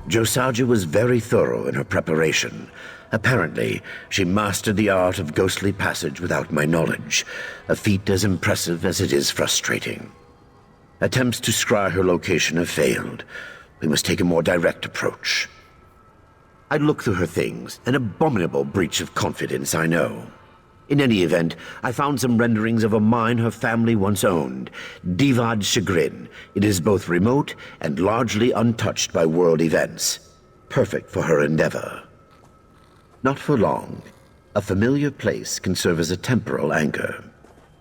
Josajeh was very thorough in her preparation. Apparently, she mastered the art of ghostly passage without my knowledge, a feat as impressive as it is frustrating. Attempts to scry her location have failed. We must take a more direct approach. I looked through her things, an abominable breach of confidence, I know. In any event, I found some renderings of a mine her family once owned, Divad Chagrin. It is both remote and largely untouched by world events. Perfect for her endeavor. Not for long. A familiar place can serve as a temporal anchor.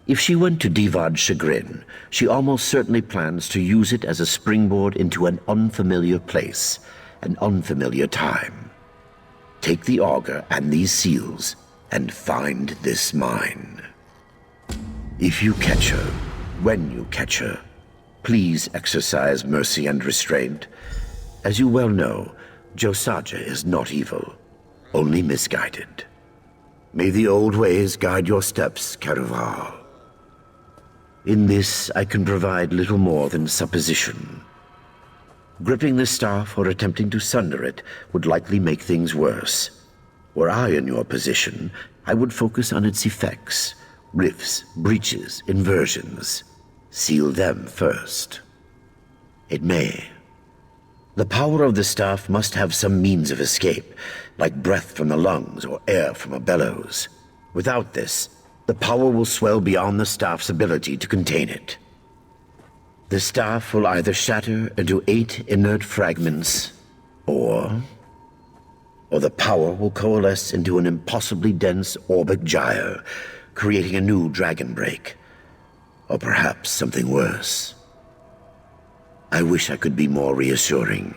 If she went to Divad Chagrin, she almost certainly plans to use it as a springboard into an unfamiliar place, an unfamiliar time. Take the auger and these seals, and find this mine. If you catch her, when you catch her, please exercise mercy and restraint. As you well know, Josajeh is not evil, only misguided. May the old ways guide your steps, Caraval. In this, I can provide little more than supposition. Gripping the staff or attempting to sunder it would likely make things worse. Were I in your position, I would focus on its effects. Rifts, breaches, inversions. Seal them first. It may. The power of the staff must have some means of escape, like breath from the lungs or air from a bellows. Without this, the power will swell beyond the staff's ability to contain it. The staff will either shatter into 8 inert fragments, or the power will coalesce into an impossibly dense orbic gyre, creating a new dragon break. Or perhaps something worse. I wish I could be more reassuring,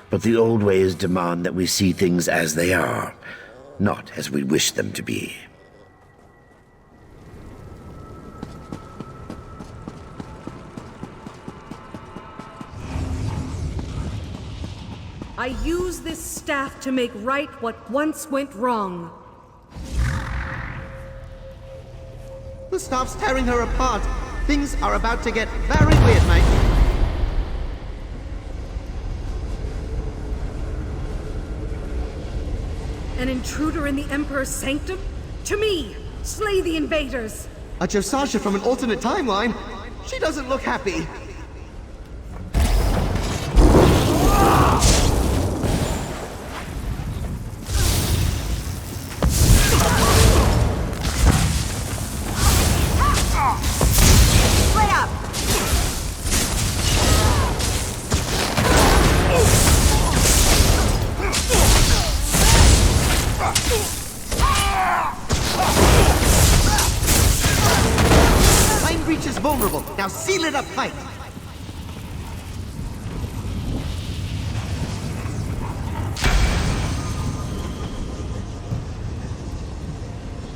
but the old ways demand that we see things as they are, not as we wish them to be. I use this staff to make right what once went wrong. The staff's tearing her apart. Things are about to get very weird, mate. An intruder in the Emperor's sanctum? To me! Slay the invaders! A Josajeh from an alternate timeline? She doesn't look happy. Vulnerable. Now seal it up tight.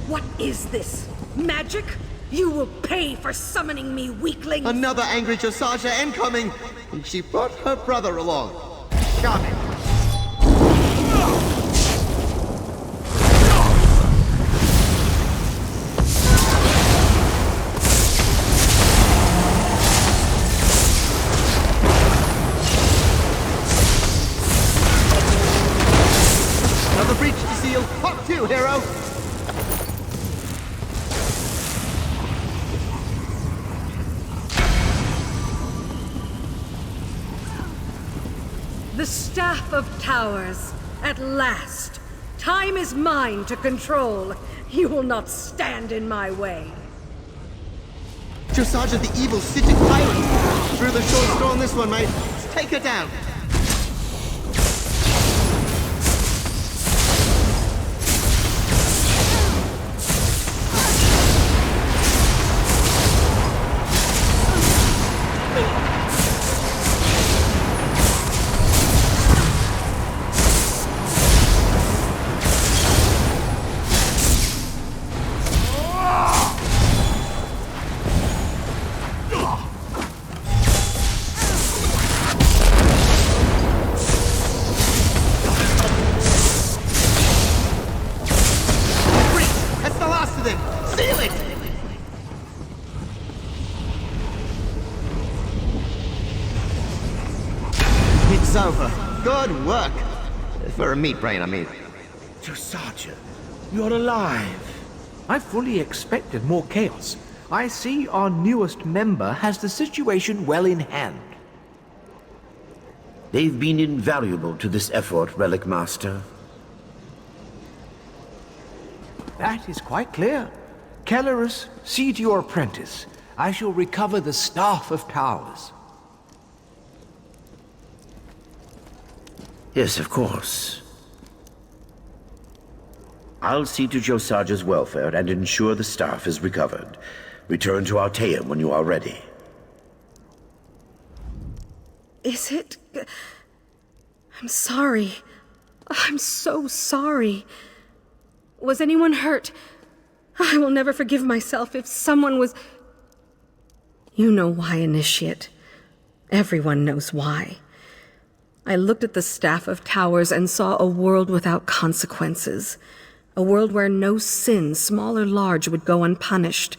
What is this? Magic? You will pay for summoning me, weakling! Another angry Josajeh incoming! And she brought her brother along. Got it. Hero! The Staff of Towers. At last. Time is mine to control. You will not stand in my way. Josajeh, the evil Psijic tyrant. Through the short straw on this one, mate. Let's take her down. work. For a meat brain, I mean. Josajeh, you're alive. I fully expected more chaos. I see our newest member has the situation well in hand. They've been invaluable to this effort, Relic Master. That is quite clear. Kellerus, see to your apprentice. I shall recover the Staff of Towers. Yes, of course. I'll see to Josajeh's welfare and ensure the staff is recovered. Return to Altea when you are ready. Is it... I'm sorry. I'm so sorry. Was anyone hurt? I will never forgive myself if someone was... You know why, Initiate. Everyone knows why. I looked at the Staff of Towers and saw a world without consequences. A world where no sin, small or large, would go unpunished.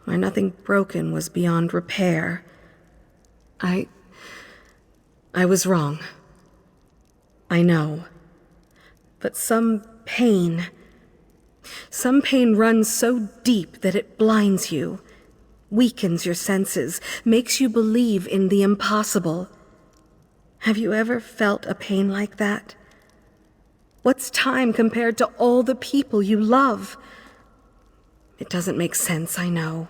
Where nothing broken was beyond repair. I was wrong. I know. But some pain runs so deep that it blinds you, weakens your senses, makes you believe in the impossible. Have you ever felt a pain like that? What's time compared to all the people you love? It doesn't make sense, I know.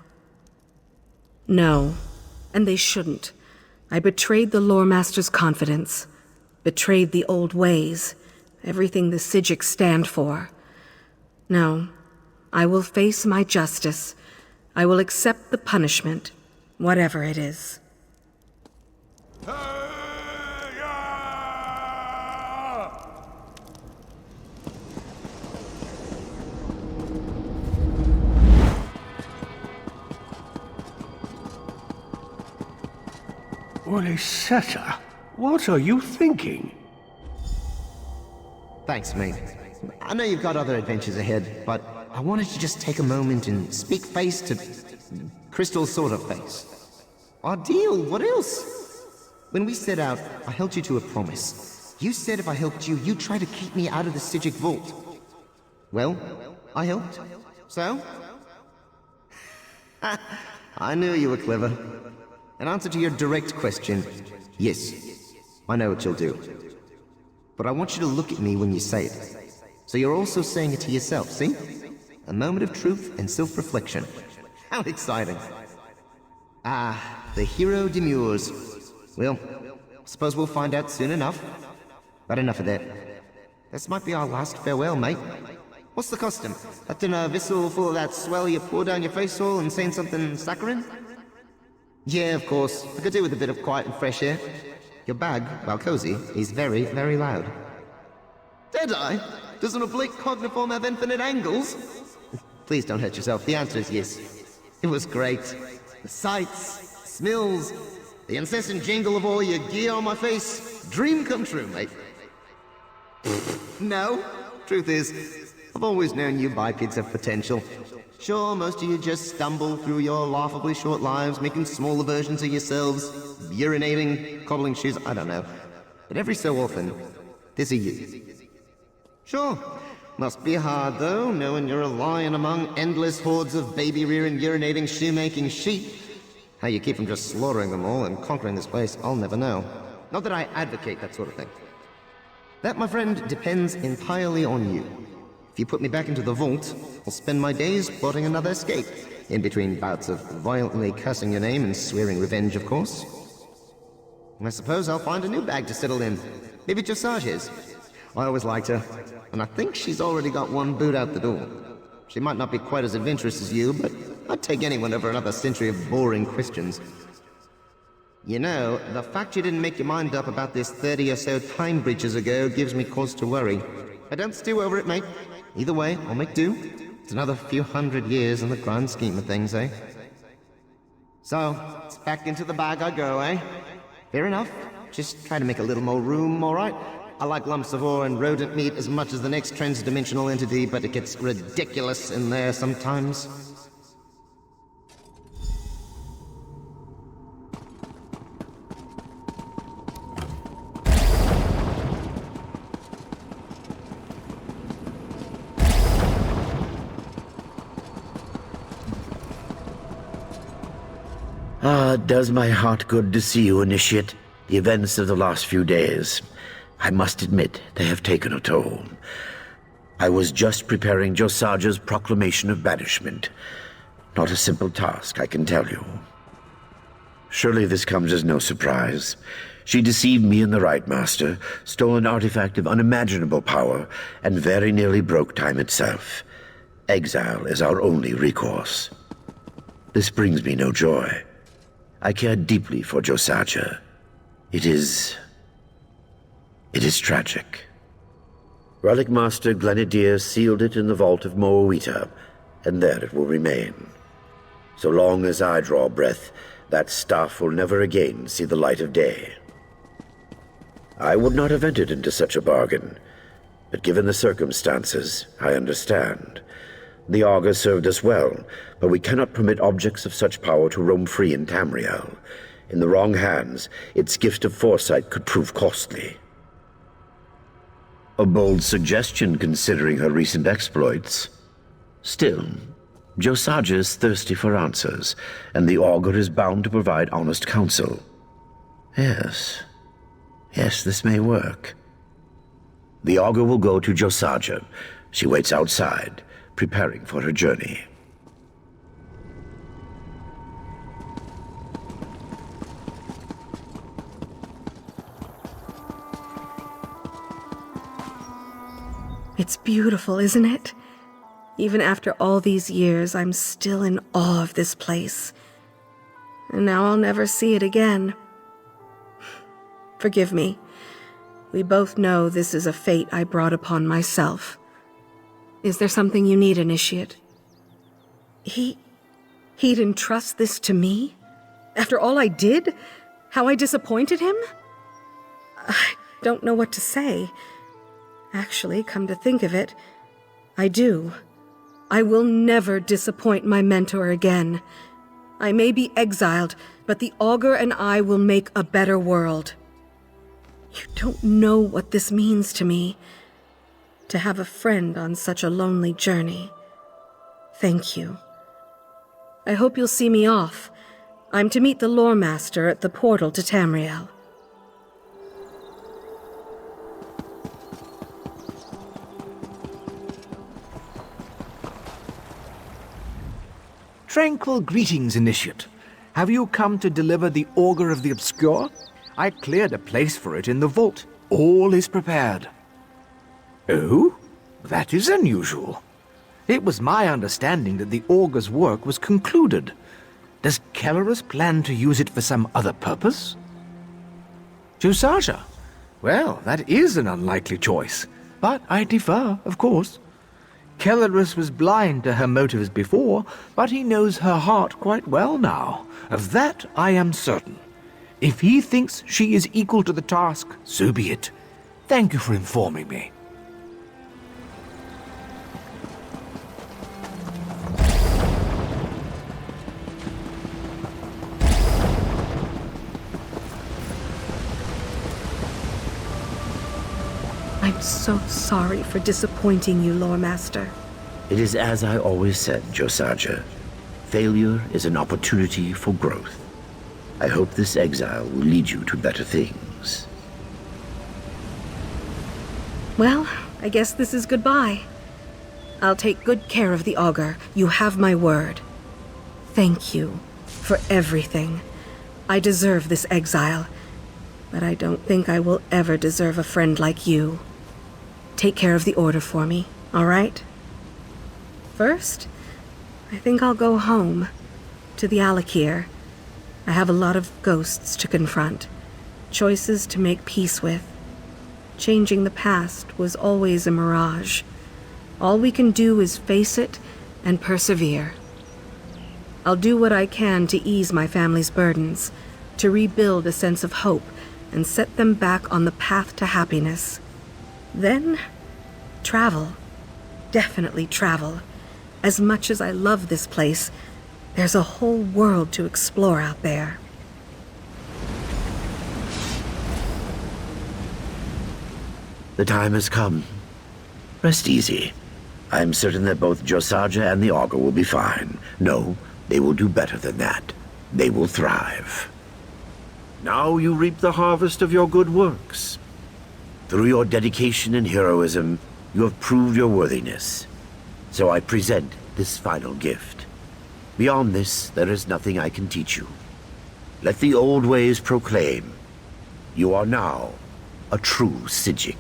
No, and they shouldn't. I betrayed the Lore Master's confidence, betrayed the old ways, everything the Psijic stand for. No, I will face my justice. I will accept the punishment, whatever it is. Olisetta, what are you thinking? Thanks, mate. I know you've got other adventures ahead, but I wanted to just take a moment and speak face to Crystal's sort of face. Our deal, what else? When we set out, I held you to a promise. You said if I helped you, you'd try to keep me out of the Psijic vault. Well, I helped. So? I knew you were clever. In answer to your direct question, yes, I know what you'll do. But I want you to look at me when you say it. So you're also saying it to yourself, see? A moment of truth and self-reflection. How exciting. Ah, the hero demurs. Well, suppose we'll find out soon enough. But enough of that. This might be our last farewell, mate. What's the custom? Lifting a vessel full of that swell you pour down your face hole and saying something saccharine? Yeah, of course. I could do with a bit of quiet and fresh air. Your bag, while cozy, is very, very loud. Did I? Does an oblique cogniform have infinite angles? Please don't hurt yourself. The answer is yes. It was great. The sights, smells, the incessant jingle of all your gear on my face. Dream come true, mate. No. Truth is, I've always known you bipeds have potential. Sure, most of you just stumble through your laughably short lives, making smaller versions of yourselves, urinating, cobbling shoes, I don't know. But every so often, there's a you. Sure, must be hard though, knowing you're a lion among endless hordes of baby-rearing, urinating, shoemaking sheep. How you keep from just slaughtering them all and conquering this place, I'll never know. Not that I advocate that sort of thing. That, my friend, depends entirely on you. If you put me back into the vault, I'll spend my days plotting another escape, in between bouts of violently cursing your name and swearing revenge, of course. And I suppose I'll find a new bag to settle in. Maybe Josajeh's. I always liked her, and I think she's already got one boot out the door. She might not be quite as adventurous as you, but I'd take anyone over another century of boring questions. You know, the fact you didn't make your mind up about this 30 or so time breaches ago gives me cause to worry. I don't stew over it, mate. Either way, I'll make do. It's another few hundred years in the grand scheme of things, eh? So, it's back into the bag I go, eh? Fair enough. Just try to make a little more room, alright? I like lumps of ore and rodent meat as much as the next trans-dimensional entity, but it gets ridiculous in there sometimes. It does my heart good to see you, Initiate. The events of the last few days, I must admit, they have taken a toll. I was just preparing Josajeh's proclamation of banishment. Not a simple task, I can tell you. Surely this comes as no surprise. She deceived me and the Right Master, stole an artifact of unimaginable power, and very nearly broke time itself. Exile is our only recourse. This brings me no joy. I care deeply for Josajeh. It is tragic. Relic Master Glenadier sealed it in the vault of Moawita, and there it will remain. So long as I draw breath, that staff will never again see the light of day. I would not have entered into such a bargain, but given the circumstances, I understand. The Augur served us well, but we cannot permit objects of such power to roam free in Tamriel. In the wrong hands, its gift of foresight could prove costly. A bold suggestion considering her recent exploits. Still, Josajeh is thirsty for answers, and the Augur is bound to provide honest counsel. Yes, this may work. The Augur will go to Josajeh. She waits outside, preparing for her journey. It's beautiful, isn't it? Even after all these years, I'm still in awe of this place. And now I'll never see it again. Forgive me. We both know this is a fate I brought upon myself. Is there something you need, Initiate? He'd entrust this to me? After all I did? How I disappointed him? I don't know what to say. Actually, come to think of it, I do. I will never disappoint my mentor again. I may be exiled, but the Augur and I will make a better world. You don't know what this means to me, to have a friend on such a lonely journey. Thank you. I hope you'll see me off. I'm to meet the Lore Master at the portal to Tamriel. Tranquil greetings, Initiate. Have you come to deliver the Augur of the Obscure? I cleared a place for it in the vault. All is prepared. Oh? That is unusual. It was my understanding that the Augur's work was concluded. Does Kellerus plan to use it for some other purpose? Josajeh? Well, that is an unlikely choice. But I defer, of course. Kellerus was blind to her motives before, but he knows her heart quite well now. Of that I am certain. If he thinks she is equal to the task, so be it. Thank you for informing me. I'm so sorry for disappointing you, Lore Master. It is as I always said, Josajeh. Failure is an opportunity for growth. I hope this exile will lead you to better things. Well, I guess this is goodbye. I'll take good care of the Augur. You have my word. Thank you for everything. I deserve this exile, but I don't think I will ever deserve a friend like you. Take care of the Order for me, all right? First, I think I'll go home, to the Alakir. I have a lot of ghosts to confront, choices to make peace with. Changing the past was always a mirage. All we can do is face it and persevere. I'll do what I can to ease my family's burdens, to rebuild a sense of hope and set them back on the path to happiness. Then, travel. Definitely travel. As much as I love this place, there's a whole world to explore out there. The time has come. Rest easy. I'm certain that both Josajeh and the Augur will be fine. No, they will do better than that. they will thrive. Now you reap the harvest of your good works. Through your dedication and heroism, you have proved your worthiness. So I present this final gift. Beyond this, there is nothing I can teach you. Let the old ways proclaim, you are now a true Psijic.